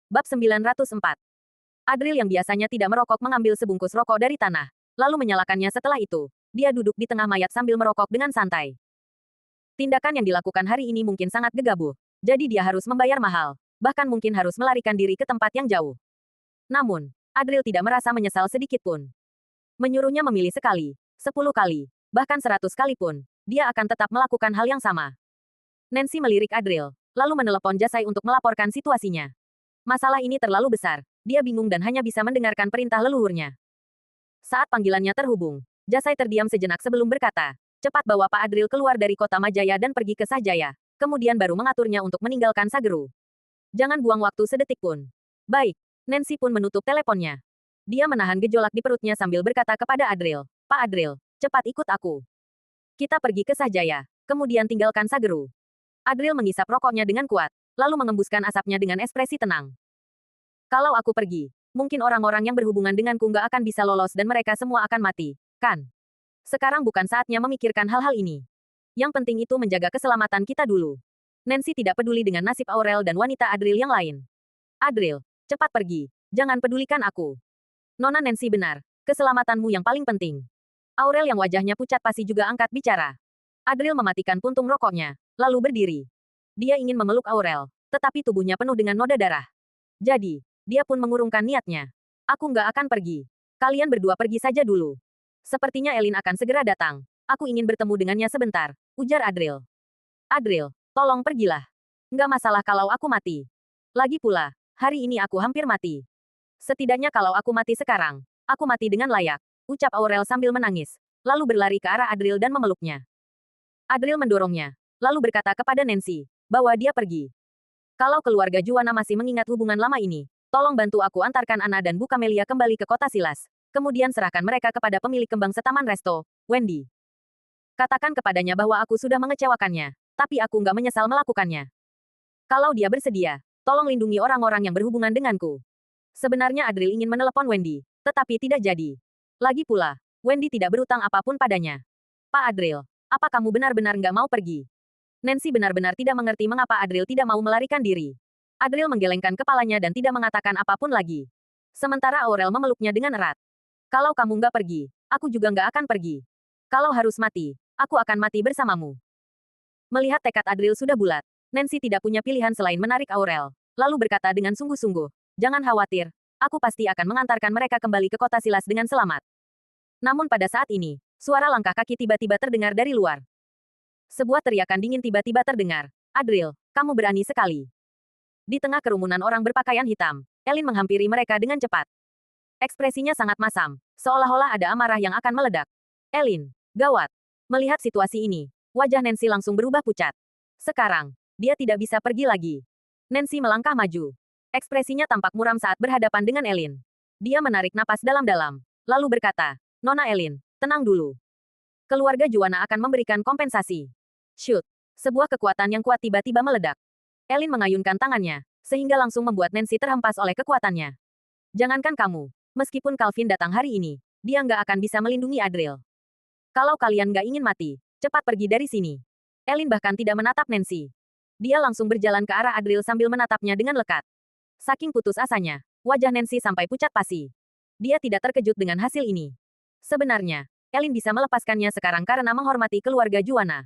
Bab 904. Adril yang biasanya tidak merokok mengambil sebungkus rokok dari tanah, lalu menyalakannya setelah itu. Dia duduk di tengah mayat sambil merokok dengan santai. Tindakan yang dilakukan hari ini mungkin sangat gegabah, jadi dia harus membayar mahal, bahkan mungkin harus melarikan diri ke tempat yang jauh. Namun, Adril tidak merasa menyesal sedikit pun. Menyuruhnya memilih sekali, 10 kali, bahkan 100 kali pun, dia akan tetap melakukan hal yang sama. Nancy melirik Adril, lalu menelepon Jasai untuk melaporkan situasinya. Masalah ini terlalu besar, dia bingung dan hanya bisa mendengarkan perintah leluhurnya. Saat panggilannya terhubung, Jasai terdiam sejenak sebelum berkata, cepat bawa Pak Adril keluar dari kota Majaya dan pergi ke Sahjaya, kemudian baru mengaturnya untuk meninggalkan Sageru. Jangan buang waktu sedetik pun. Baik, Nancy pun menutup teleponnya. Dia menahan gejolak di perutnya sambil berkata kepada Adril, Pak Adril, cepat ikut aku. Kita pergi ke Sahjaya, kemudian tinggalkan Sageru. Adril menghisap rokoknya dengan kuat, lalu mengembuskan asapnya dengan ekspresi tenang. Kalau aku pergi, mungkin orang-orang yang berhubungan denganku nggak akan bisa lolos dan mereka semua akan mati, kan? Sekarang bukan saatnya memikirkan hal-hal ini. Yang penting itu menjaga keselamatan kita dulu. Nancy tidak peduli dengan nasib Aurel dan wanita Adril yang lain. Adril, cepat pergi. Jangan pedulikan aku. Nona Nancy benar. Keselamatanmu yang paling penting. Aurel yang wajahnya pucat pasti juga angkat bicara. Adril mematikan puntung rokoknya, lalu berdiri. Dia ingin memeluk Aurel, tetapi tubuhnya penuh dengan noda darah. Jadi, dia pun mengurungkan niatnya. Aku nggak akan pergi. Kalian berdua pergi saja dulu. Sepertinya Elin akan segera datang. Aku ingin bertemu dengannya sebentar, ujar Adril. Adril, tolong pergilah. Nggak masalah kalau aku mati. Lagi pula, hari ini aku hampir mati. Setidaknya kalau aku mati sekarang, aku mati dengan layak, ucap Aurel sambil menangis, lalu berlari ke arah Adril dan memeluknya. Adril mendorongnya, lalu berkata kepada Nancy, bahwa dia pergi. Kalau keluarga Juwana masih mengingat hubungan lama ini, tolong bantu aku antarkan Anna dan Bu Camelia kembali ke kota Silas. Kemudian serahkan mereka kepada pemilik kembang setaman resto, Wendy. Katakan kepadanya bahwa aku sudah mengecewakannya, tapi aku nggak menyesal melakukannya. Kalau dia bersedia, tolong lindungi orang-orang yang berhubungan denganku. Sebenarnya Adril ingin menelepon Wendy, tetapi tidak jadi. Lagi pula, Wendy tidak berutang apapun padanya. Pak Adril, apa kamu benar-benar nggak mau pergi? Nancy benar-benar tidak mengerti mengapa Adril tidak mau melarikan diri. Adril menggelengkan kepalanya dan tidak mengatakan apapun lagi. Sementara Aurel memeluknya dengan erat. Kalau kamu nggak pergi, aku juga nggak akan pergi. Kalau harus mati, aku akan mati bersamamu. Melihat tekad Adril sudah bulat, Nancy tidak punya pilihan selain menarik Aurel, lalu berkata dengan sungguh-sungguh, jangan khawatir, aku pasti akan mengantarkan mereka kembali ke kota Silas dengan selamat. Namun pada saat ini, suara langkah kaki tiba-tiba terdengar dari luar. Sebuah teriakan dingin tiba-tiba terdengar. Adril, kamu berani sekali. Di tengah kerumunan orang berpakaian hitam, Elin menghampiri mereka dengan cepat. Ekspresinya sangat masam, seolah-olah ada amarah yang akan meledak. Elin, gawat. Melihat situasi ini, wajah Nancy langsung berubah pucat. Sekarang, dia tidak bisa pergi lagi. Nancy melangkah maju. Ekspresinya tampak muram saat berhadapan dengan Elin. Dia menarik napas dalam-dalam, lalu berkata, Nona Elin, tenang dulu. Keluarga Juwana akan memberikan kompensasi. Shoot! Sebuah kekuatan yang kuat tiba-tiba meledak. Elin mengayunkan tangannya, sehingga langsung membuat Nancy terhempas oleh kekuatannya. Jangankan kamu, meskipun Calvin datang hari ini, dia nggak akan bisa melindungi Adril. Kalau kalian nggak ingin mati, cepat pergi dari sini. Elin bahkan tidak menatap Nancy. Dia langsung berjalan ke arah Adril sambil menatapnya dengan lekat. Saking putus asanya, wajah Nancy sampai pucat pasi. Dia tidak terkejut dengan hasil ini. Sebenarnya, Elin bisa melepaskannya sekarang karena menghormati keluarga Juwana.